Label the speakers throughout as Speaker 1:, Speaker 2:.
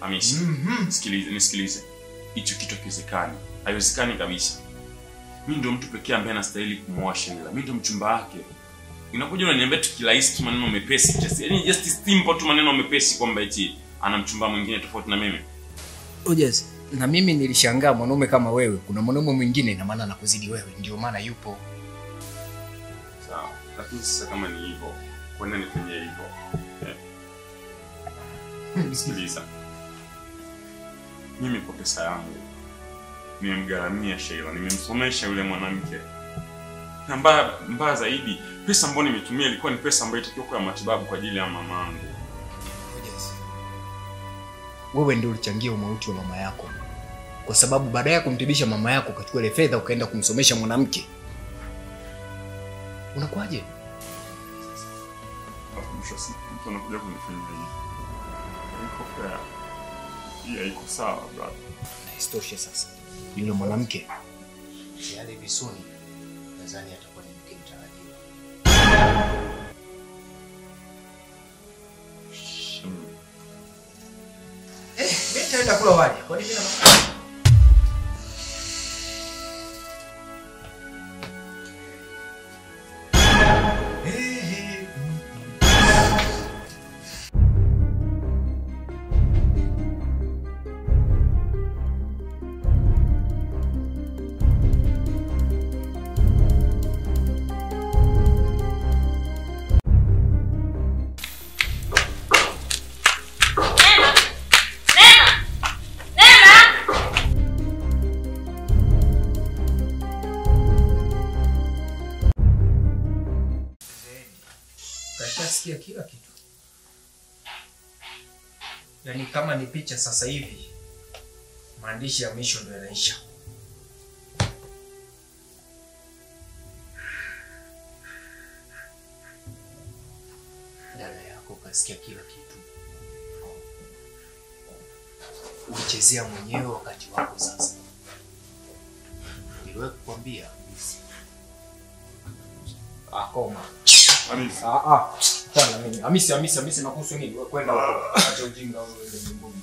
Speaker 1: Hamisi, nisikilize. Hicho kitu kiwezekani. Haiwezekani kabisa. Mimi ndio mtu pekee ambaye anastahili kumwoa Sheila. Mimi ndio mchumba wake. Inakuja unaniambia tu kirahisi tu maneno mepesi. Yaani just simple tu maneno mepesi kwamba eti ana mchumba mwingine tofauti na mimi.
Speaker 2: Yes. Na mimi nilishangaa mwanaume kama wewe, kuna mwanaume mwingine na maana anakuzidi wewe, ndio maana yupo.
Speaker 1: Sawa. Lakini sasa kama ni hivyo, kwa nini nifanyie hivyo? Sikiliza. Mimi kwa pesa yangu nimemgaramia Sheila, nimemsomesha yule mwanamke. Na mbaya zaidi, pesa ambayo nimetumia ilikuwa ni pesa ambayo itakiwa kwa matibabu kwa ajili ya mamangu.
Speaker 2: Yes. Wewe ndio ulichangia umauti wa mama yako. Kwa sababu baada ya kumtibisha mama yako ukachukua ile fedha ukaenda kumsomesha mwanamke. Unakuaje?
Speaker 1: Mtu anakuja kunifanyia hivi. Iko fair. Hii iko sawa brother.
Speaker 2: Na istoshe sasa. Yule mwanamke yale visoni nadhani atakuwa ni mke mtarajiwa. Mimi nitaenda kula wali. Kwa nini na kashasikia kila kitu. Yaani kama ni picha sasa hivi, maandishi ya mwisho ndio yanaisha. Dada yako kasikia kila kitu. Ulichezea mwenyewe wakati wako sasa. Niliwahi kukwambia koma.
Speaker 1: Hamisi.
Speaker 2: Tana mimi. Hamisi nakuhusu nini? Wewe kwenda huko. Acha ujinga wewe ndio mbona.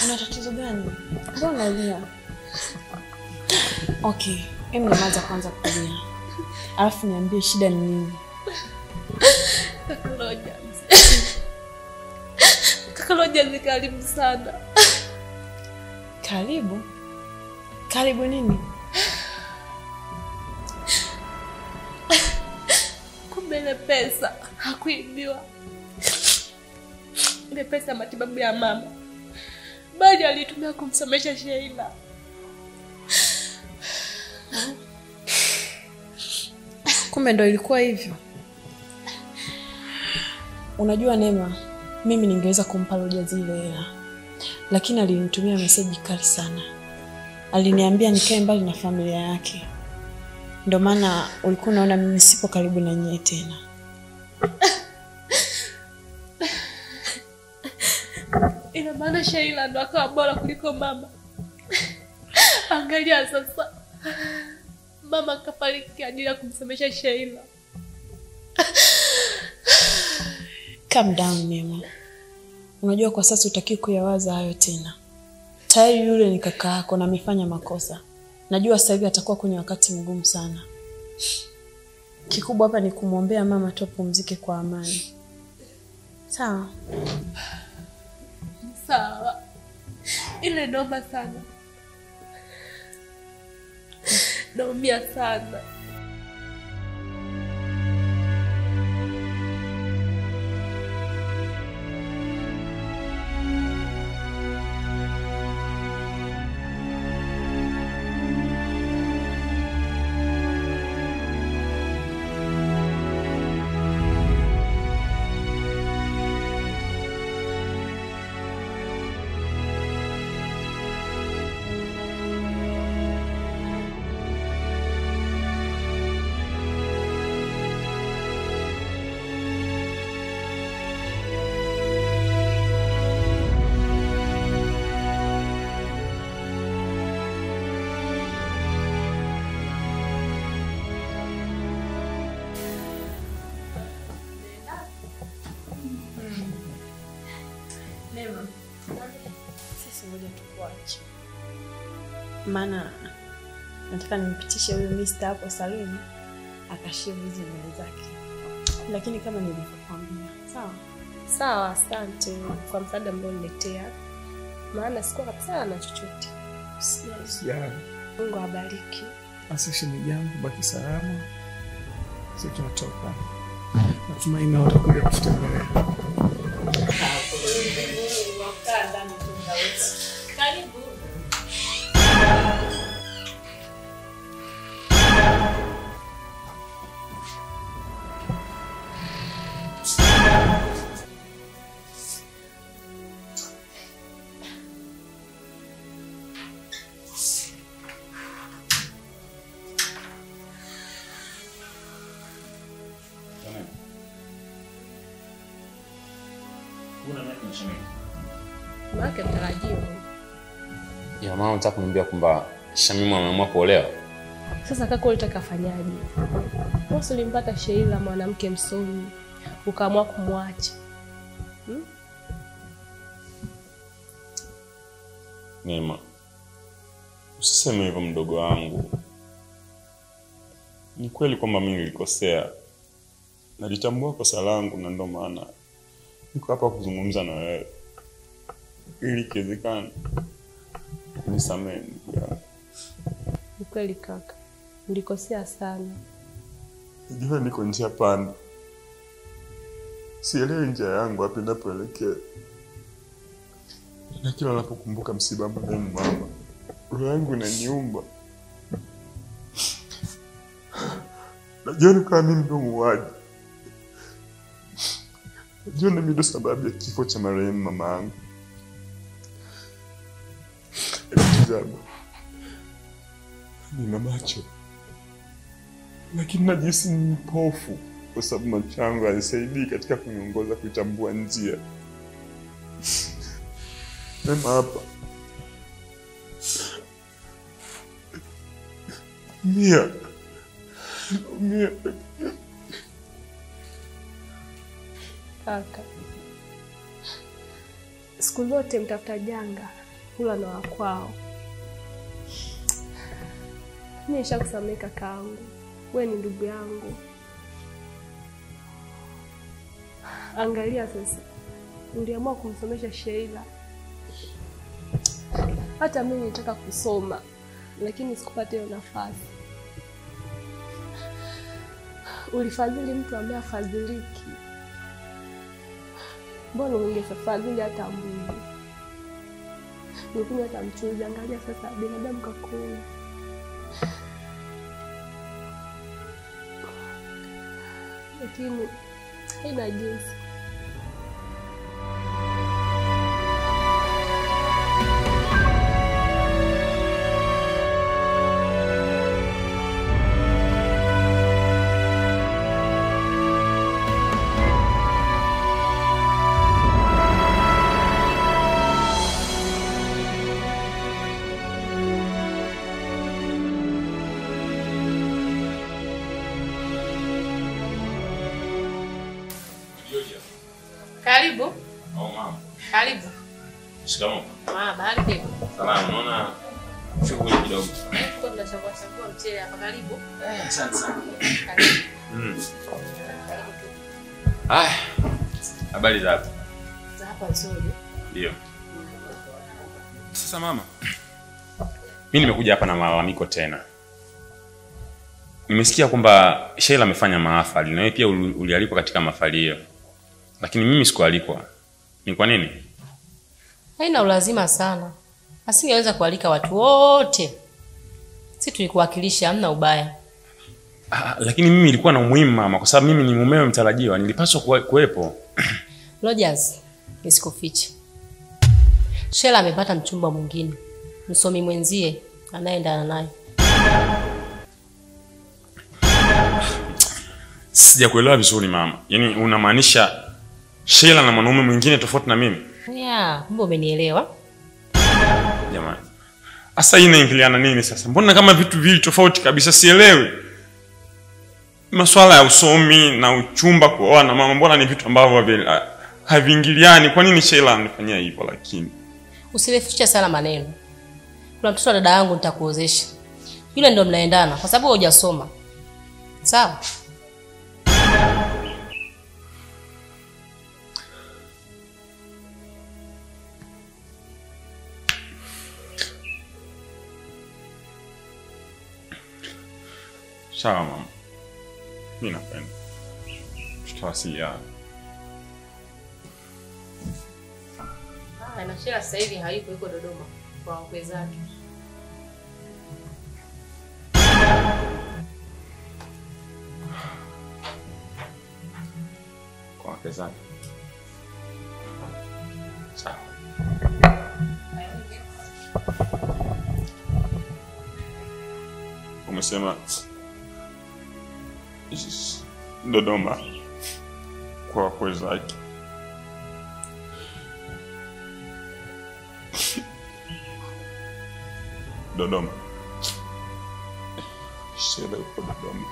Speaker 3: Una tatizo gani? Mbona unalia? Okay, hebu nianze kwanza kulia. Alafu niambie shida ni nini?
Speaker 4: Kakaloja ni karibu sana.
Speaker 3: Karibu? Karibu nini?
Speaker 4: Kumbe ile pesa hakuibiwa. Ile pesa matibabu ya mama. Bali alitumia kumsomesha Sheila.
Speaker 3: Kumbe ndo ilikuwa hivyo. Unajua Neema, mimi ningeweza kumpa Roja zile hela. Lakini alinitumia message kali sana. Aliniambia nikae mbali na familia yake. Ndio maana ulikuwa unaona mimi sipo karibu na nyie tena.
Speaker 4: Ina maana Sheila ndo akawa bora kuliko mama. Angalia sasa. Mama kafariki ajili ya kumsomesha Sheila.
Speaker 3: Calm down Neema. Unajua kwa sasa utaki kuyawaza hayo tena. Tayari yule ni kaka yako na amefanya makosa. Najua sasa hivi atakuwa kwenye wakati mgumu sana. Kikubwa hapa ni kumwombea mama tu apumzike kwa amani. Sawa?
Speaker 4: Sawa. Ile noma sana. Naumia sana.
Speaker 3: Sisi ngoja tukuache. Maana nataka nimpitishe huyo Mr. hapo saluni akashave hizo nywele zake. Lakini kama nilivyokuambia, sawa?
Speaker 4: Sawa, asante kwa msaada ambao uniletea. Maana sikuwa kabisa na chochote.
Speaker 5: Usijali.
Speaker 4: Mungu awabariki.
Speaker 5: Asante ni jambo, baki salama. Sisi tunatoka. Natumaini watakuja kututembelea.
Speaker 3: Karibu.
Speaker 4: Maana mtarajiwa.
Speaker 1: Ya mama nataka kuniambia kwamba Shamimu ameamua kuolewa.
Speaker 4: Sasa kaka ulitaka fanyaje? Wewe ulimpata Sheila mwanamke msomi, ukaamua kumwacha.
Speaker 1: Neema, usiseme hivyo mdogo wangu. Ni kweli kwamba mimi nilikosea. Nalitambua kosa langu na ndio maana niko hapa kuzungumza na wewe. Ili kiwezekana nisamehe ndugu yangu.
Speaker 4: Ni kweli kaka. Nilikosea sana.
Speaker 1: Najua niko njia panda. Sielewi njia yangu wapi ninapoelekea. Na kila ninapokumbuka msiba wa mama, roho yangu inaniumba. Najua kama mimi ndo muuaji. Najua mimi ndo sababu ya kifo cha marehemu mama yangu. Tazama. Nina macho. Lakini najisi ni mpofu kwa sababu macho yangu hayanisaidii katika kuniongoza kuitambua njia. Neema hapa. Mia.
Speaker 4: Kaka. Siku zote mtafuta janga hula na wakwao. Mimi nishakusamehe kakaangu. Wewe ni ndugu yangu. Angalia sasa. Uliamua kumsomesha Sheila. Hata mimi nitaka kusoma lakini sikupata hiyo nafasi. Ulifadhili mtu ambaye afadhiliki. Mbona ungefadhili hata mbuzi? Nikunywa hata mchuzi. Angalia sasa binadamu kakuna. Lakini haina jinsi.
Speaker 3: Karibu.
Speaker 1: Oh mama.
Speaker 3: Karibu.
Speaker 1: Shikamoo.
Speaker 3: Habari yako?
Speaker 1: Salama, unaona Shughuli kidogo.
Speaker 4: Tuko tunachagua mchele hapa karibu.
Speaker 1: Asante sana.
Speaker 4: Karibu.
Speaker 1: Habari za hapa?
Speaker 4: Za hapa nzuri.
Speaker 1: Ndio. Sasa mama, mimi nimekuja hapa na malalamiko tena. Nimesikia kwamba Sheila amefanya mahafali na wewe pia ulialikwa katika mahafali hiyo. Lakini mimi sikualikwa. Ni kwa nini?
Speaker 6: Haina ulazima sana. Asingeweza kualika watu wote. Sisi tulikuwakilisha, hamna ubaya.
Speaker 1: Lakini mimi ilikuwa na umuhimu mama, kwa sababu mimi ni mumewe mtarajiwa, nilipaswa kuwepo.
Speaker 6: Rogers, nisikufiche. Sheila amepata mchumba mwingine, msomi mwenzie anayeendana naye.
Speaker 1: Sijakuelewa vizuri mama. Yaani unamaanisha Sheila na mwanaume mwingine tofauti na mimi?
Speaker 6: Mbona umenielewa?
Speaker 1: Jamani. Asa hii inaingiliana nini sasa? Mbona kama vitu vili tofauti kabisa sielewi? Masuala ya usomi na uchumba kuoa na mama, mbona ni vitu ambavyo haviingiliani? Kwa nini Sheila anifanyia hivyo lakini?
Speaker 6: Usirefuche sana maneno. Kuna mtoto wa dada yangu nitakuozesha. Yule ndio mnaendana kwa sababu hujasoma. Sawa?
Speaker 1: Sawa mama. Mimi napenda. Tutawasiliana.
Speaker 6: Na Sheila sasa hivi hayupo, yuko Dodoma kwa wakwe zake.
Speaker 1: Kwa wakwe zake. Sawa. Umesema Dodoma kwa wakwe zake. Dodoma. Sheila yuko Dodoma.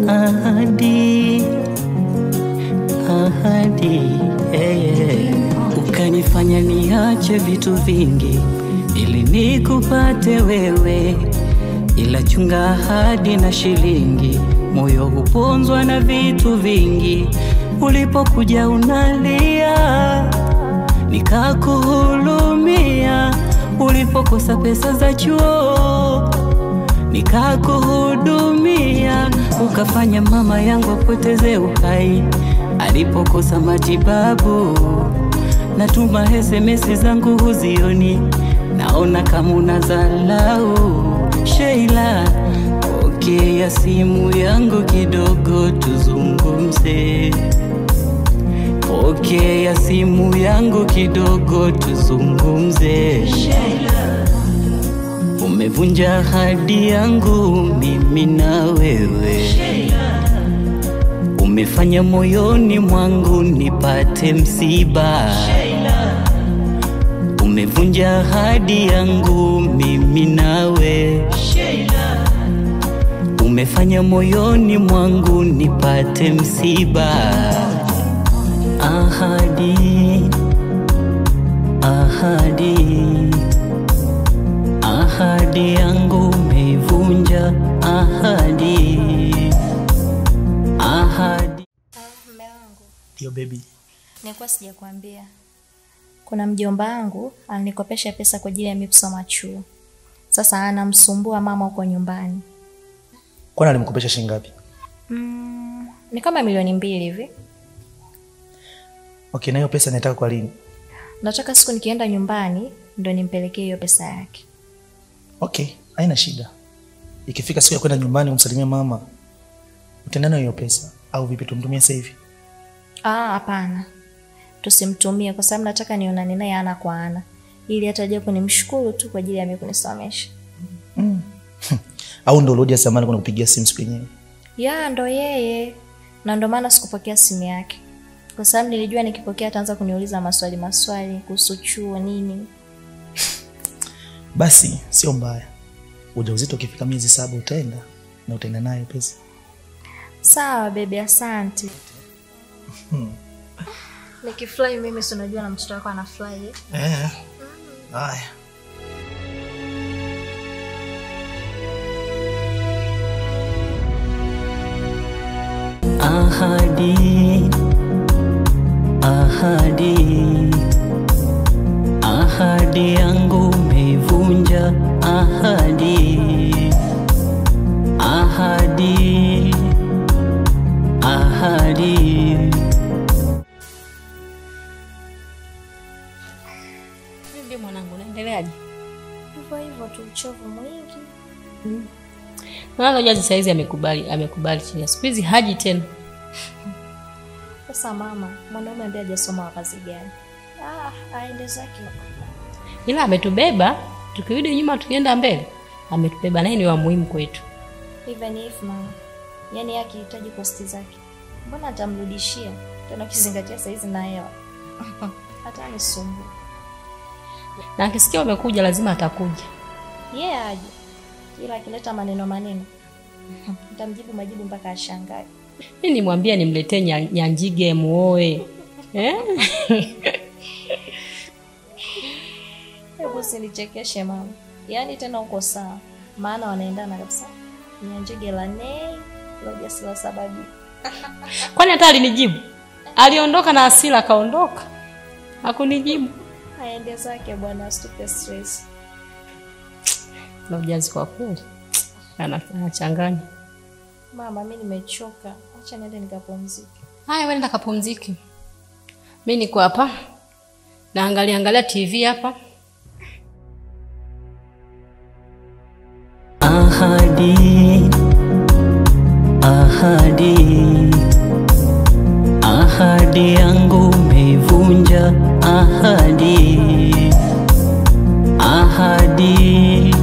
Speaker 7: Ahadi, ukanifanya niache vitu vingi ili nikupate wewe, ila chunga ahadi na shilingi, moyo huponzwa na vitu vingi. Ulipokuja unalia nikakuhurumia, ulipokosa pesa za chuo nikakuhudumia, ukafanya mama yangu apoteze uhai alipokosa matibabu. Natuma SMS zangu huzioni, naona kama unadharau. Sheila, pokea simu yangu kidogo tuzungumze. Pokea simu yangu kidogo tuzungumze. Sheila, umevunja ahadi yangu mimi na wewe. Sheila, umefanya moyoni mwangu nipate msiba. Sheila, umevunja ahadi yangu mimi nawe. Sheila, umefanya moyoni mwangu nipate msiba. Ahadi, ahadi, ahadi yangu umeivunja. Ahadi, ahadi.
Speaker 8: Mume wangu.
Speaker 7: Ndio baby.
Speaker 8: Nilikuwa sijakwambia. Kuna mjomba wangu alinikopesha pesa kwa ajili ya mimi kusoma chuo. Sasa anamsumbua mama huko nyumbani.
Speaker 7: Kwani alimkopesha shilingi ngapi?
Speaker 8: Ni kama 2,000,000 hivi.
Speaker 7: Okay, na hiyo pesa nataka kwa lini?
Speaker 8: Nataka siku nikienda nyumbani ndo nimpelekee hiyo pesa yake.
Speaker 7: Okay, haina shida. Ikifika siku ya kwenda nyumbani kumsalimia mama, utaenda hiyo pesa au vipi, tumtumie sasa hivi?
Speaker 8: Hapana. Tusimtumie kwa sababu nataka nionane naye ana kwa ana, ili hata japo nimshukuru tu kwa ajili ya mimi kunisomesha.
Speaker 7: Au ndo Rodia samani kuna kupigia simu siku yenyewe?
Speaker 8: Ndo yeye. Na ndo maana sikupokea simu yake. kwa sababu nilijua nikipokea ataanza kuniuliza maswali kuhusu chuo nini.
Speaker 7: Basi sio mbaya. Ujauzito ukifika miezi 7 utaenda na utaenda naye pesa.
Speaker 8: Sawa baby, asante. Nikifly mimi si unajua na mtoto wako anafly.
Speaker 7: Haya.
Speaker 9: Ahadi yangu umevunja, ahadi.
Speaker 6: Ndio mwanangu, unaendeleaje?
Speaker 8: Hivyo tu, uchovu mwingi.
Speaker 6: Mwanangu jaji saizi amekubali chini. Siku hizi haji tena.
Speaker 8: Sasa mama, mwanaume ambaye hajasoma wa kazi gani? Aende zake.
Speaker 6: Ila ametubeba, tukirudi nyuma tukienda mbele. Ametubeba, naye ni wa muhimu kwetu.
Speaker 8: Even if mama, yani akihitaji kosti zake, mbona atamrudishia? Tena kizingatia saizi na hela. Hata nisumbu.
Speaker 6: Na akisikia umekuja lazima atakuja.
Speaker 8: Aje. Ila akileta maneno. Nitamjibu majibu mpaka ashangae.
Speaker 6: Mimi nimwambia nimletee Nyanjige muoe.
Speaker 8: Hebu usinichekeshe mama. Yaani tena uko sawa. Maana wanaendana kabisa. Nyanjige la nei, loja sila sababu.
Speaker 6: Kwani hata alinijibu? Aliondoka na hasira kaondoka. Hakunijibu.
Speaker 8: Aende zake bwana, asitupe stress.
Speaker 6: Na ujazi kwa kweli. Anachanganya.
Speaker 8: Mama, mimi nimechoka. Acha niende nikapumzike.
Speaker 6: Haya, wewe nenda kapumzike. Mimi niko hapa. Naangalia TV hapa.
Speaker 9: Ahadi yangu umevunja, ahadi. Ahadi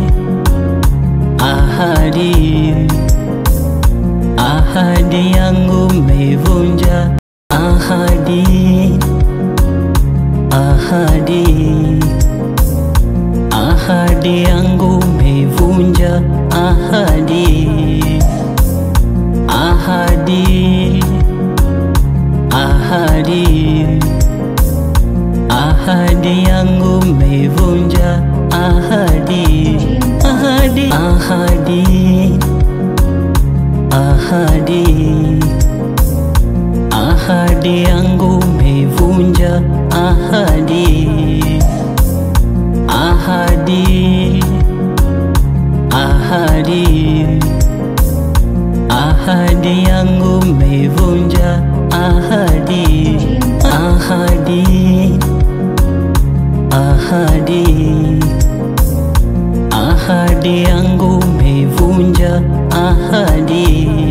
Speaker 9: yangu umevunja, ahadi. Ahadi yangu umevunja, ahadi. Ahadi yangu umevunja, ahadi. Ahadi yangu umevunja, ahadi. Ahadi yangu umevunja, ahadi. Ahadi yangu umevunja, ahadi.